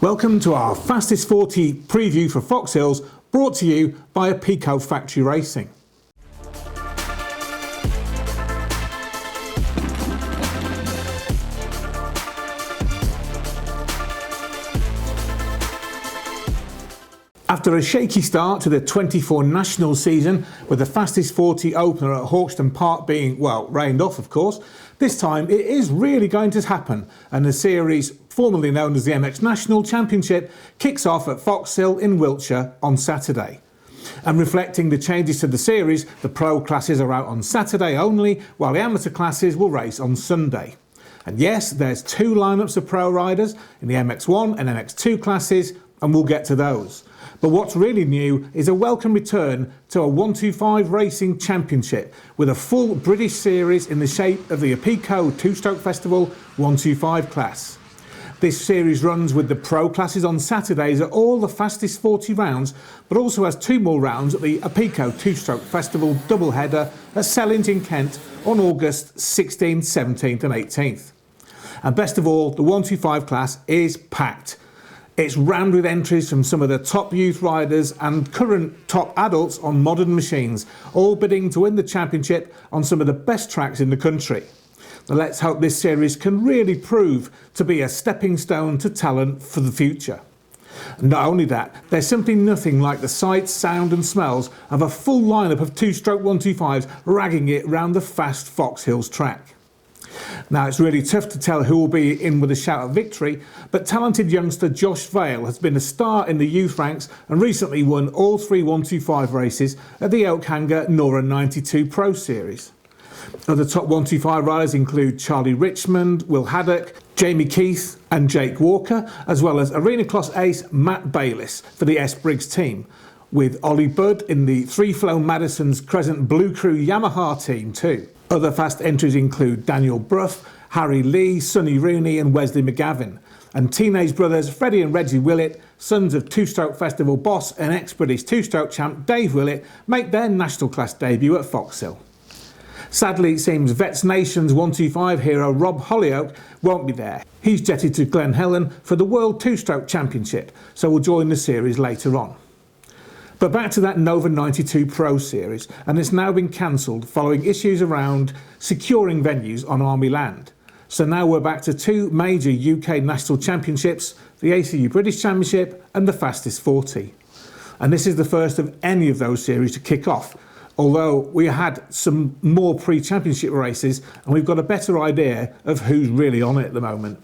Welcome to our Fastest 40 preview for Foxhills, brought to you by Apico Factory Racing. After a shaky start to the 24 national season, with the Fastest 40 opener at Hawkstone Park being, well, rained off of course, this time it is really going to happen, and the series, formerly known as the MX National Championship, kicks off at Foxhill in Wiltshire on Saturday. And reflecting the changes to the series, the pro classes are out on Saturday only, while the amateur classes will race on Sunday. And yes, there's two lineups of pro riders in the MX1 and MX2 classes, and we'll get to those. But what's really new is a welcome return to a 125 Racing Championship with a full British series in the shape of the Apico Two-Stroke Festival 125 class. This series runs with the pro classes on Saturdays at all the Fastest 40 rounds, but also has two more rounds at the Apico Two-Stroke Festival doubleheader at Sellinge in Kent on August 16th, 17th and 18th. And best of all, the 125 class is packed. It's rammed with entries from some of the top youth riders and current top adults on modern machines, all bidding to win the championship on some of the best tracks in the country. Now let's hope this series can really prove to be a stepping stone to talent for the future. Not only that, there's simply nothing like the sight, sound and smells of a full lineup of two-stroke 125s ragging it round the fast Foxhills track. Now, it's really tough to tell who will be in with a shout of victory, but talented youngster Josh Vale has been a star in the youth ranks and recently won all three 125 races at the Oakhanger Nora 92 Pro Series. Other top 125 riders include Charlie Richmond, Will Haddock, Jamie Keith and Jake Walker, as well as Arena Cross ace Matt Bayliss for the S Briggs team, with Ollie Budd in the Three Flow Madison's Crescent Blue Crew Yamaha team too. Other fast entries include Daniel Brough, Harry Lee, Sonny Rooney and Wesley McGavin, and teenage brothers Freddie and Reggie Willett, sons of Two-Stroke Festival boss and ex-British two-stroke champ Dave Willett, make their national class debut at Foxhill. Sadly, it seems Vets Nation's 125 hero Rob Hollyoak won't be there. He's jetted to Glen Helen for the World Two-Stroke Championship, so will join the series later on. But back to that Nova 92 Pro Series, and it's now been cancelled following issues around securing venues on Army land. So now we're back to two major UK national championships, the ACU British Championship and the Fastest 40. And this is the first of any of those series to kick off, although we had some more pre-championship races and we've got a better idea of who's really on it at the moment.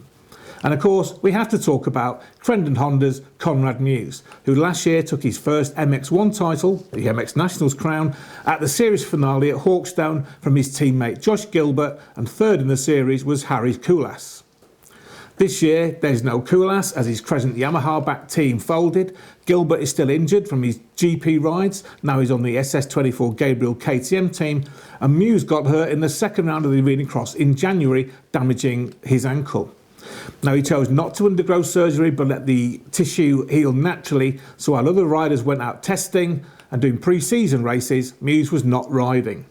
And of course, we have to talk about Crendon Honda's Conrad Mewse, who last year took his first MX1 title, the MX Nationals crown, at the series finale at Hawkstone from his teammate Josh Gilbert, and third in the series was Harry Koulas. This year, there's no Koulas as his Crescent Yamaha-backed team folded. Gilbert is still injured from his GP rides. Now he's on the SS24 Gabriel KTM team, and Mewse got hurt in the second round of the Arena Cross in January, damaging his ankle. Now, he chose not to undergo surgery but let the tissue heal naturally, so while other riders went out testing and doing pre-season races, Mewse was not riding.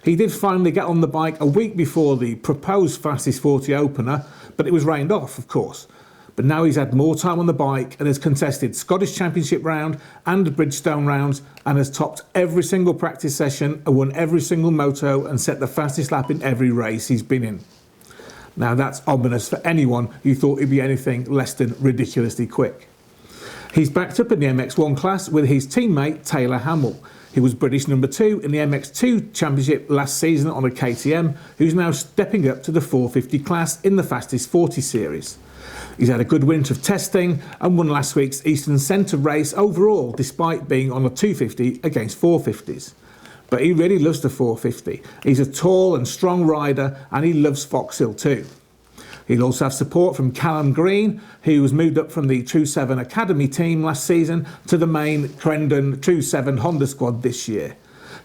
He did finally get on the bike a week before the proposed Fastest 40 opener, but it was rained off, of course. But now he's had more time on the bike and has contested Scottish Championship round and Bridgestone rounds, and has topped every single practice session and won every single moto and set the fastest lap in every race he's been in. Now that's ominous for anyone who thought he'd be anything less than ridiculously quick. He's backed up in the MX1 class with his teammate Taylor Hamill, who was British number 2 in the MX2 Championship last season on a KTM, who's now stepping up to the 450 class in the Fastest 40 series. He's had a good winter of testing and won last week's Eastern Centre race overall, despite being on a 250 against 450s. But he really loves the 450. He's a tall and strong rider, and he loves Foxhill too. He'll also have support from Callum Green, who was moved up from the True 7 Academy team last season to the main Crendon True 7 Honda squad this year.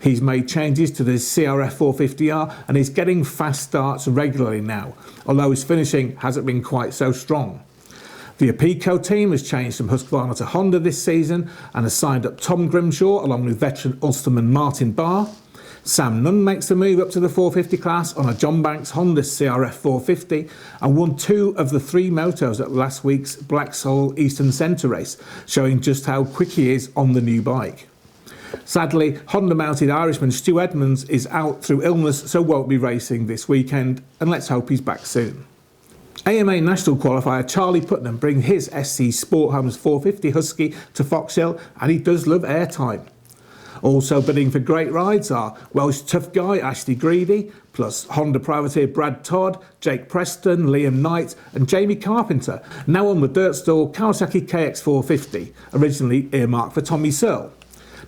He's made changes to the CRF250R and is getting fast starts regularly now, although his finishing hasn't been quite so strong. The Apico team has changed from Husqvarna to Honda this season and has signed up Tom Grimshaw along with veteran Ulsterman Martin Barr. Sam Nunn makes the move up to the 450 class on a John Banks Honda CRF250 and won 2 of the 3 motos at last week's Blacksole Eastern Centre race, showing just how quick he is on the new bike. Sadly, Honda-mounted Irishman Stu Edmonds is out through illness, so won't be racing this weekend, and let's hope he's back soon. AMA National qualifier Charlie Putnam brings his SC Sport Homes 450 Husky to Foxhill, and he does love airtime. Also bidding for great rides are Welsh tough guy Ashley Greedy, plus Honda privateer Brad Todd, Jake Preston, Liam Knight and Jamie Carpenter, now on the dirt store Kawasaki KX450, originally earmarked for Tommy Searle.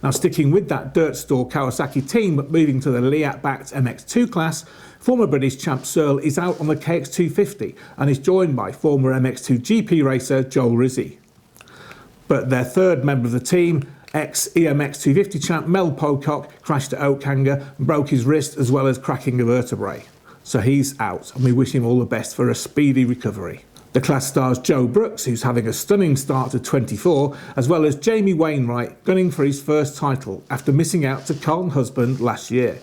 Now sticking with that dirt store Kawasaki team but moving to the Leatt-backed MX2 class, former British champ Searle is out on the KX250 and is joined by former MX2 GP racer Joel Rizzi. But their third member of the team, ex-EMX 250 champ Mel Pocock, crashed at Oakhanger and broke his wrist as well as cracking a vertebrae. So he's out, and we wish him all the best for a speedy recovery. The class stars Joe Brooks, who's having a stunning start to 24, as well as Jamie Wainwright, gunning for his first title after missing out to Carlton Husband last year.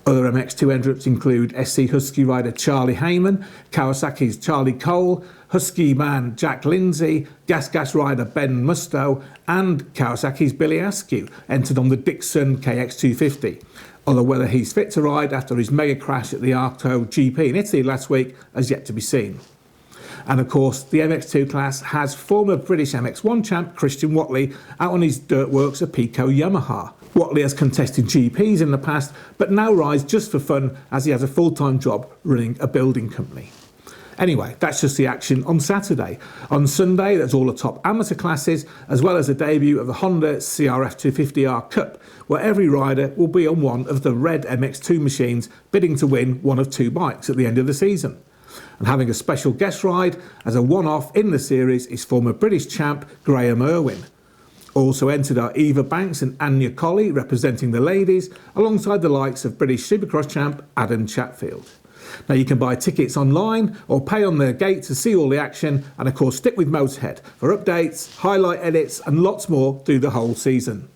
Other MX2 entrants include SC Husky rider Charlie Heyman, Kawasaki's Charlie Cole, Husky man Jack Lindsay, Gas rider Ben Musto, and Kawasaki's Billy Askew entered on the Dixon KX250. Although whether he's fit to ride after his mega crash at the Arto GP in Italy last week has yet to be seen. And of course, the MX2 class has former British MX1 champ Christian Watley out on his dirt works at Pico Yamaha. Watley has contested GPs in the past, but now rides just for fun as he has a full-time job running a building company. Anyway, that's just the action on Saturday. On Sunday, there's all the top amateur classes, as well as the debut of the Honda CRF250R Cup, where every rider will be on one of the red MX2 machines, bidding to win one of 2 bikes at the end of the season. And having a special guest ride as a one-off in the series is former British champ Graeme Irwin. Also entered are Eva Banks and Anya Colley representing the ladies, alongside the likes of British Supercross champ Adam Chatfield. Now you can buy tickets online or pay on their gate to see all the action, and of course stick with MotoHead for updates, highlight edits and lots more through the whole season.